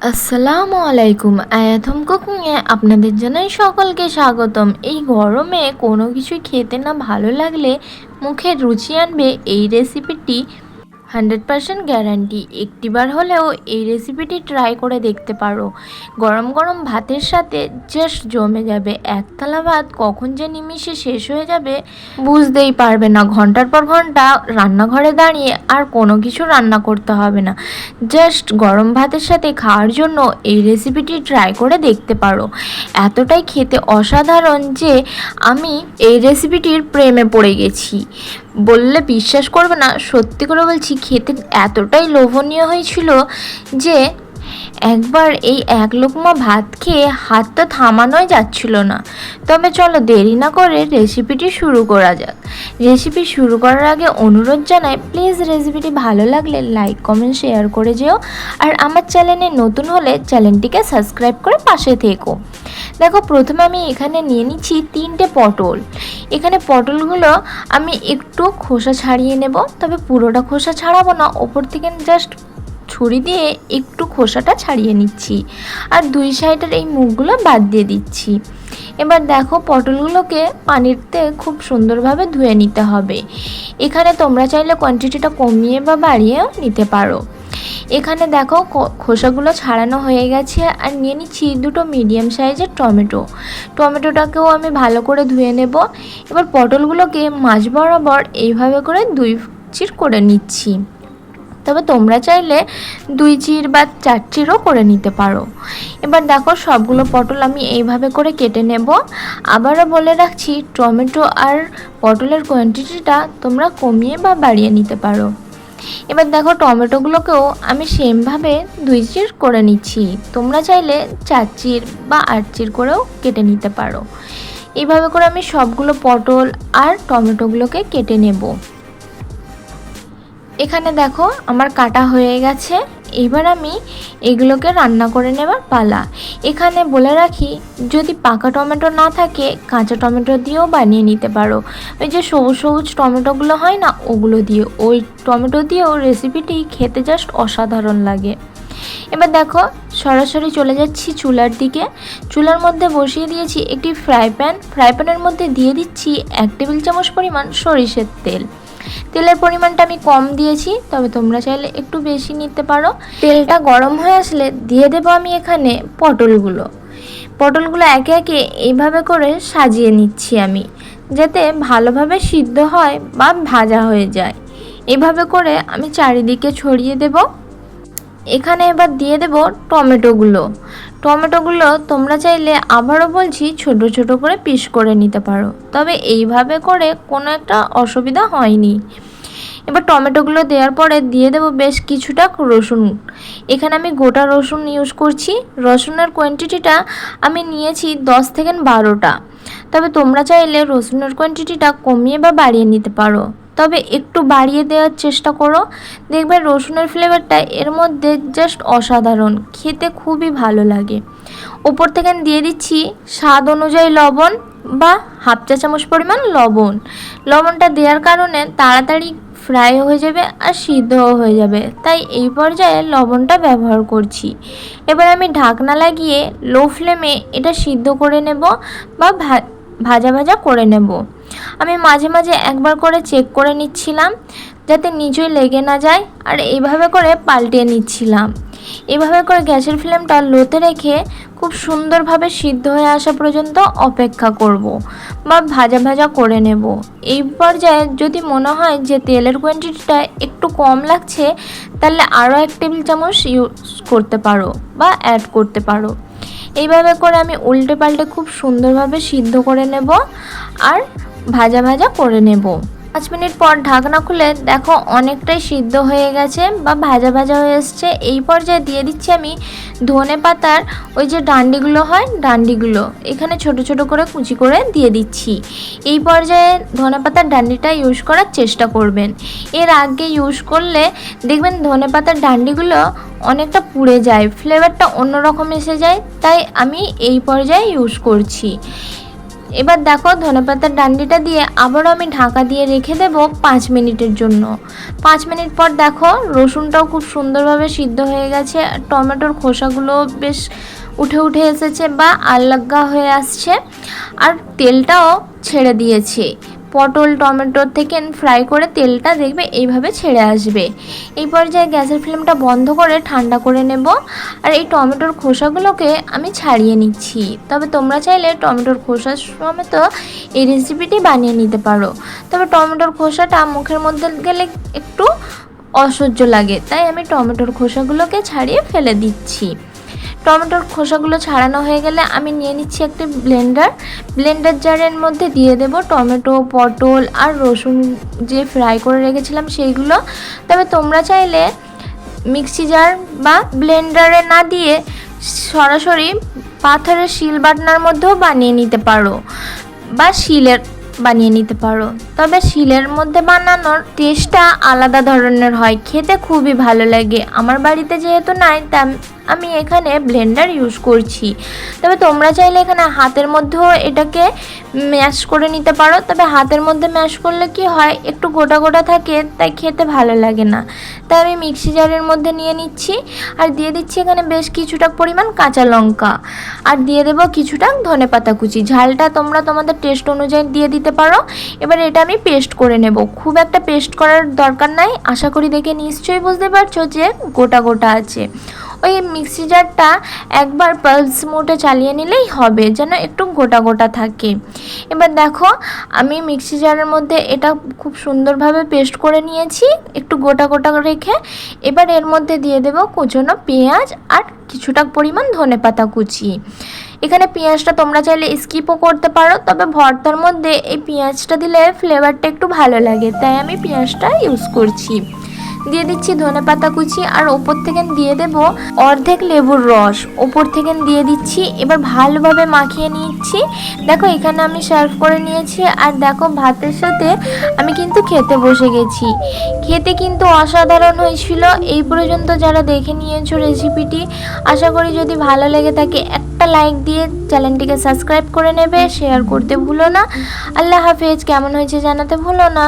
আসসালামু আলাইকুম। আয়াথম কুকিংয়ে আপনাদের জানাই সকলকে স্বাগতম। এই গরমে কোনো কিছুই খেতে না ভালো লাগলে মুখে রুচি আনবে এই রেসিপিটি 100% গ্যারান্টি। একটিবার হলেও এই রেসিপিটি ট্রাই করে দেখতে পারো। গরম গরম ভাতের সাথে জাস্ট জমে যাবে। এক থালা ভাত কখন যে নিমিষে শেষ হয়ে যাবে বুঝতেই পারবে না। ঘন্টার পর ঘন্টা রান্নাঘরে দাঁড়িয়ে আর কোনো কিছু রান্না করতে হবে না। জাস্ট গরম ভাতের সাথে খাওয়ার জন্য এই রেসিপিটি ট্রাই করে দেখতে পারো। এতটাই খেতে অসাধারণ যে আমি এই রেসিপিটির প্রেমে পড়ে গেছি। বললে বিশ্বাস করবে না, সত্যি করে বলছি, খেতে এতটাই লোভনীয় হয়েছিল যে একবার এই এক লোকমা ভাত খেয়ে হাতটা থামানোই যাচ্ছিল না। তবে চলো দেরি না করে রেসিপিটি শুরু করা যাক। রেসিপি শুরু করার আগে অনুরোধ জানাই, প্লিজ রেসিপিটি ভালো লাগলে লাইক কমেন্ট শেয়ার করে যেও। আর আমার চ্যানেলে নতুন হলে চ্যানেলটিকে সাবস্ক্রাইব করে পাশে থেকো। দেখো, প্রথমে আমি এখানে নিয়ে নিচ্ছি 3টে পটল। এখানে পটলগুলো আমি একটু খোসা ছাড়িয়ে নেব, তবে পুরোটা খোসা ছাড়াবো না, ওপর থেকে জাস্ট ছুরি দিয়ে একটু খোসাটা ছাড়িয়ে নিচ্ছি আর দুই সাইডের এই মুখগুলো বাদ দিয়ে দিচ্ছি। এবার দেখো, পটলগুলোকে পানিতে খুব সুন্দরভাবে ধুয়ে নিতে হবে। এখানে তোমরা চাইলে কোয়ান্টিটিটা কমিয়ে বা বাড়িয়েও নিতে পারো। এখানে দেখো খোসাগুলো ছাড়ানো হয়ে গেছে আর নিয়ে নিচ্ছি দুটো মিডিয়াম সাইজের টমেটোটাকেও আমি ভালো করে ধুয়ে নেব। এবার পটলগুলোকে মাঝ বরাবর এইভাবে করে 2 চির করে নিচ্ছি, তবে তোমরা চাইলে 2 চির বা 4 চিরও করে নিতে পারো। এবার দেখো, সবগুলো পটল আমি এইভাবে করে কেটে নেব। আবারও বলে রাখছি, টমেটো আর পটলের কোয়ান্টিটিটা তোমরা কমিয়ে বা বাড়িয়ে নিতে পারো। এবার দেখো, টমেটোগুলোকেও আমি সেমভাবে 2 চির করে নিচ্ছি। তোমরা চাইলে 4 চির বা 8 চির করেও কেটে নিতে পারো। এইভাবে করে আমি সবগুলো পটল আর টমেটোগুলোকে কেটে নেব। এখানে দেখো আমার কাটা হয়ে গেছে। এবার আমি এগুলোকে রান্না করে নেবার পালা। এখানে বলে রাখি, যদি পাকা টমেটো না থাকে কাঁচা টমেটো দিয়েও বানিয়ে নিতে পারো। ওই যে সবুজ সবুজ টমেটোগুলো হয় না, ওগুলো দিয়ে, ওই টমেটো দিয়েও রেসিপিটি খেতে জাস্ট অসাধারণ লাগে। এবার দেখো, সরাসরি চলে যাচ্ছি চুলার দিকে। চুলার মধ্যে বসিয়ে দিয়েছি একটি ফ্রাই প্যানের মধ্যে দিয়ে দিচ্ছি 1 টেবিল চামচ পরিমাণ সরিষার তেল। তেলের পরিমাণটা আমি কম দিয়েছি, তবে তোমরা চাইলে একটু বেশি নিতে পারো। তেলটা গরম হয়ে আসলে দিয়ে দেবো আমি এখানে পটলগুলো একে একে এইভাবে করে সাজিয়ে নিচ্ছি আমি, যাতে ভালোভাবে সিদ্ধ হয় বা ভাজা হয়ে যায়। এইভাবে করে আমি চারিদিকে ছড়িয়ে দেব। এখানে এবার দিয়ে দেব টমেটোগুলো তোমরা চাইলে, আবারও বলছি, ছোট ছোট করে পিস করে নিতে পারো, তবে এইভাবে করে কোনো একটা অসুবিধা হয়নি। এবার টমেটোগুলো দেওয়ার পরে দিয়ে দেব বেশ কিছুটা রসুন। এখানে আমি গোটা রসুন ইউজ করছি। রসুনের কোয়ান্টিটিটা আমি নিয়েছি 10 থেকে 12টা, তবে তোমরা চাইলে রসুনের কোয়ান্টিটিটা কমিয়ে বা বাড়িয়ে নিতে পারো, তবে একটু বাড়িয়ে দেওয়ার চেষ্টা করো। দেখবে রসুনের ফ্লেভারটা এর মধ্যে জাস্ট অসাধারণ, খেতে খুবই ভালো লাগে। উপর থেকে দিয়ে দিচ্ছি স্বাদ অনুযায়ী লবণ বা হাফ চা চামচ পরিমাণ লবণটা দেওয়ার কারণে তাড়াতাড়ি ফ্রাই হয়ে যাবে আর সিদ্ধও হয়ে যাবে, তাই এই পর্যায়ে লবণটা ব্যবহার করছি। এবার আমি ঢাকনা লাগিয়ে লো ফ্লেমে এটা সিদ্ধ করে নেব বা ভাজা করে নেব। আমি মাঝে মাঝে একবার করে চেক করে নিচ্ছিলাম যাতে নিচে লেগে না যায়, আর এইভাবে করে পাল্টিয়ে নিচ্ছিলাম। এভাবে করে গ্যাসের ফ্লেমটা লোতে রেখে খুব সুন্দরভাবে সিদ্ধ হয়ে আসা পর্যন্ত অপেক্ষা করব বা ভাজা করে নেব। এই পর্যায়ে যদি মনে হয় যে তেলের কোয়ান্টিটিটা একটু কম লাগছে, তাহলে আরও 1 টেবিল চামচ ইউজ করতে পারো বা অ্যাড করতে পারো। এইভাবে করে আমি উল্টে পাল্টে খুব সুন্দরভাবে সিদ্ধ করে নেব আর ভাজা করে নেব। 5 মিনিট পর ঢাকনা খুলে দেখো অনেকটাই সিদ্ধ হয়ে গেছে বা ভাজা হয়ে এসছে। এই পর্যায়ে দিয়ে দিচ্ছি আমি ধনে পাতার ওই যে ডান্ডিগুলো এখানে ছোট ছোট করে কুচি করে দিয়ে দিচ্ছি। এই পর্যায়ে ধনে পাতার ডান্ডিটা ইউজ করার চেষ্টা করবেন। এর আগে ইউজ করলে দেখবেন ধনে পাতার ডান্ডিগুলো অনেকটা পুড়ে যায়, ফ্লেভারটা অন্যরকম এসে যায়, তাই আমি এই পর্যায়ে ইউজ করছি। এবার দেখো ধনেপাতার ডান্ডিটা দিয়ে আবারও আমি ঢাকা দিয়ে রেখে দেব 5 মিনিটের জন্য। 5 মিনিট পর দেখো রসুনটাও খুব সুন্দরভাবে সিদ্ধ হয়ে গেছে, টমেটোর খোসাগুলো বেশ উঠে উঠে এসেছে বা আলগা হয়ে আসছে, আর তেলটাও ছেড়ে দিয়েছে। পটল টমেটোর থেকে ফ্রাই করে তেলটা দেখবে এইভাবে ছেড়ে আসবে। এই পর্যায়ে গ্যাসের ফ্লেমটা বন্ধ করে ঠান্ডা করে নেব। আর এই টমেটোর খোসাগুলোকে আমি ছাড়িয়ে নিচ্ছি, তবে তোমরা চাইলে টমেটোর খোসা সমেত এই রেসিপিটি বানিয়ে নিতে পারো। তবে টমেটোর খোসাটা মুখের মধ্যে গেলে একটু অসহ্য লাগে, তাই আমি টমেটোর খোসাগুলোকে ছাড়িয়ে ফেলে দিচ্ছি। টমেটোর খোসাগুলো ছাড়ানো হয়ে গেলে আমি নিয়ে নিচ্ছি একটি ব্লেন্ডার জারের মধ্যে দিয়ে দেব টমেটো, পটল আর রসুন যে ফ্রাই করে রেখেছিলাম সেইগুলো। তবে তোমরা চাইলে মিক্সি জার বা ব্লেন্ডারে না দিয়ে সরাসরি পাথরের শিল বাটনার মধ্যেও বানিয়ে নিতে পারো বা শিলের বানিয়ে নিতে পারো। তবে শিলের মধ্যে বানানোর টেস্টটা আলাদা ধরনের হয়, খেতে খুবই ভালো লাগে। আমার বাড়িতে যেহেতু নাই তাই আমি এখানে ব্লেন্ডার ইউজ করছি। তবে তোমরা চাইলে এখানে হাতের মধ্যেও এটাকে ম্যাশ করে নিতে পারো। তবে হাতের মধ্যে ম্যাশ করলে কি হয়, একটু গোটা গোটা থাকে, তাই খেতে ভালো লাগে না। তাই আমি মিক্সি জারের মধ্যে নিয়ে নিচ্ছি আর দিয়ে দিচ্ছি এখানে বেশ কিছুটা পরিমাণ কাঁচা লঙ্কা, আর দিয়ে দেবো কিছুটা ধনেপাতা কুচি। ঝালটা তোমরা তোমাদের টেস্ট অনুযায়ী দিয়ে দিতে পারো। এবার এটা আমি পেস্ট করে নেব। খুব একটা পেস্ট করার দরকার নাই, আশা করি দেখে নিশ্চয়ই বুঝতে পারছো যে গোটা গোটা আছে। ওই মিক্সি জারটা একবার পালস মোডে চালিয়ে নিলেই হবে, যেন একটু গোটা গোটা থাকে। এবার দেখো আমি মিক্সি জারের মধ্যে এটা খুব সুন্দরভাবে পেস্ট করে নিয়েছি, একটু গোটা গোটা রেখে। এবার এর মধ্যে দিয়ে দেব কুচনো পেঁয়াজ আর কিছুটা পরিমাণ ধনেপাতা কুচি। এখানে পেঁয়াজটা তোমরা চাইলে স্কিপও করতে পারো, তবে ভর্তার মধ্যে এই পেঁয়াজটা দিলে ফ্লেভারটা একটু ভালো লাগে, তাই আমি পেঁয়াজটা ইউজ করছি। দিয়ে দিচ্ছি ধনেপাতা কুচি আর ওপর থেকে দিয়ে দেব অর্ধেক লেবুর রস, ওপর থেকে দিয়ে দিচ্ছি। এবার ভালোভাবে মাখিয়ে নিচ্ছি। দেখো এখানে আমি সার্ভ করে নিয়েছি, আর দেখো ভাতের সাথে আমি কিন্তু খেতে বসে গেছি। খেতে কিন্তু অসাধারণ হয়েছিল। এই পর্যন্ত যারা দেখে নিয়েছো রেসিপিটি, আশা করি যদি ভালো লেগে থাকে একটা লাইক দিয়ে চ্যানেলটিকে সাবস্ক্রাইব করে নেবে, শেয়ার করতে ভুলো না। আল্লাহ হাফেজ। কেমন হয়েছে জানাতে ভুলো না।